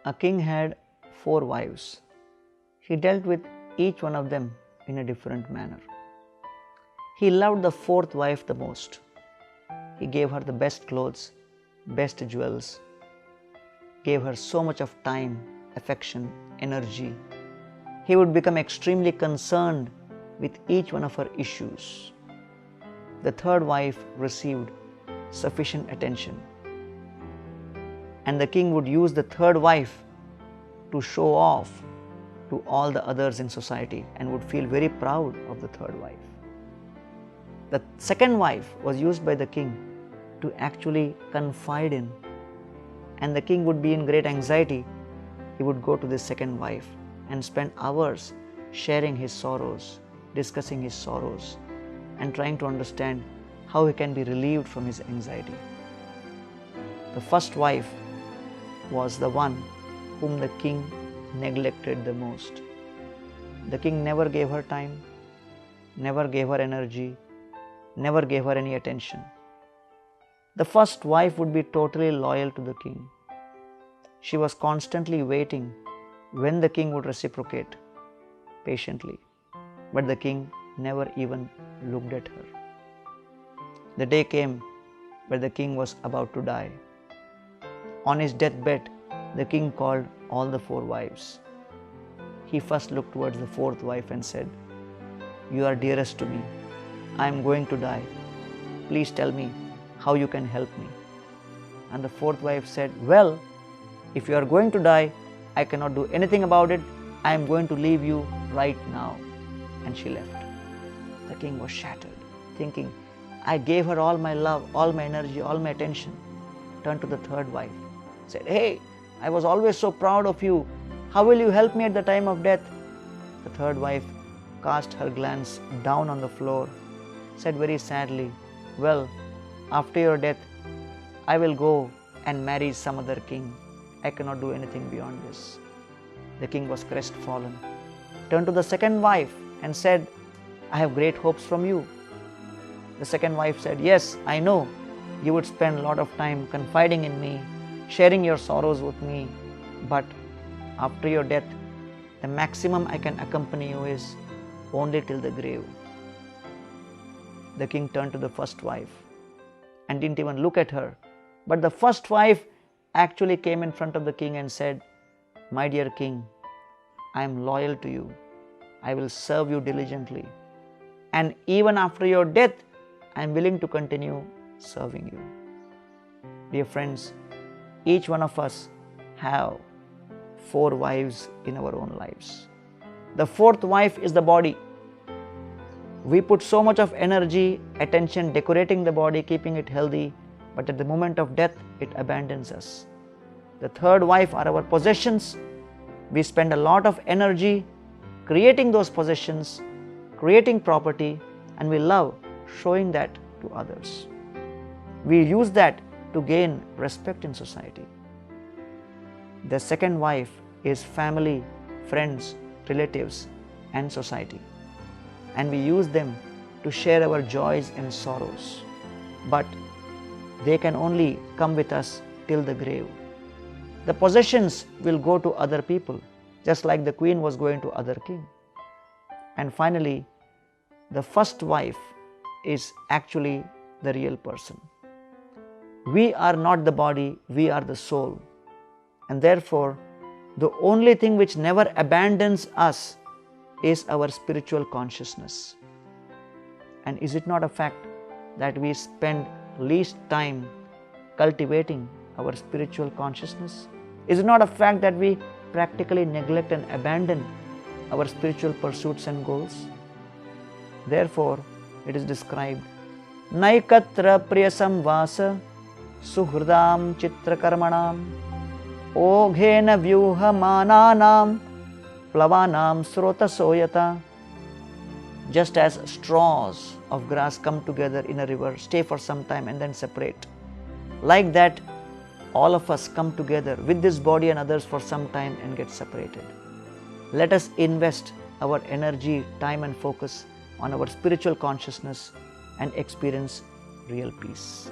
A king had 4 wives. He dealt with each one of them in a different manner. He loved the 4th wife the most. He gave her the best clothes, best jewels, gave her so much of time, affection, energy. He would become extremely concerned with each one of her issues. The 3rd wife received sufficient attention. And the king would use the 3rd wife to show off to all the others in society and would feel very proud of the 3rd wife. The 2nd wife was used by the king to actually confide in, and the king would be in great anxiety. He would go to the 2nd wife and spend hours sharing his sorrows, discussing his sorrows, and trying to understand how he can be relieved from his anxiety. The 1st wife was the one whom the king neglected the most. The king never gave her time, never gave her energy, never gave her any attention. The 1st wife would be totally loyal to the king. She was constantly waiting when the king would reciprocate patiently, but the king never even looked at her. The day came where the king was about to die. On his deathbed, the king called all the 4 wives. He first looked towards the 4th wife and said, "You are dearest to me. I am going to die. Please tell me how you can help me." And the 4th wife said, "Well, if you are going to die, I cannot do anything about it. I am going to leave you right now." And she left. The king was shattered, thinking, "I gave her all my love, all my energy, all my attention." Turned to the 3rd wife, said, "Hey, I was always so proud of you. How will you help me at the time of death?" The 3rd wife cast her glance down on the floor, said very sadly, "Well, after your death, I will go and marry some other king. I cannot do anything beyond this." The king was crestfallen, turned to the 2nd wife and said, "I have great hopes from you." The 2nd wife said, "Yes, I know. You would spend a lot of time confiding in me, sharing your sorrows with me, but after your death, the maximum I can accompany you is only till the grave." The king turned to the 1st wife and didn't even look at her. But the 1st wife actually came in front of the king and said, "My dear king, I am loyal to you. I will serve you diligently. And even after your death, I am willing to continue serving you." Dear friends, each one of us have 4 wives in our own lives. The 4th wife is the body. We put so much of energy, attention decorating the body, keeping it healthy, but at the moment of death, it abandons us. The 3rd wife are our possessions. We spend a lot of energy creating those possessions, creating property, and we love showing that to others. We use that to gain respect in society. The 2nd wife is family, friends, relatives, and society. And we use them to share our joys and sorrows. But they can only come with us till the grave. The possessions will go to other people, just like the queen was going to other king. And finally, the 1st wife is actually the real person. We are not the body, we are the soul. And therefore, the only thing which never abandons us is our spiritual consciousness. And is it not a fact that we spend least time cultivating our spiritual consciousness? Is it not a fact that we practically neglect and abandon our spiritual pursuits and goals? Therefore, it is described, Naikatra priyasam vasa suhrdam chitrakarmanam oghena vyuha mananam plavanam srotasoyata. Just as straws of grass come together in a river, stay for some time and then separate, like that all of us come together with this body and others for some time and get separated. Let us invest our energy, time and focus on our spiritual consciousness and experience real peace.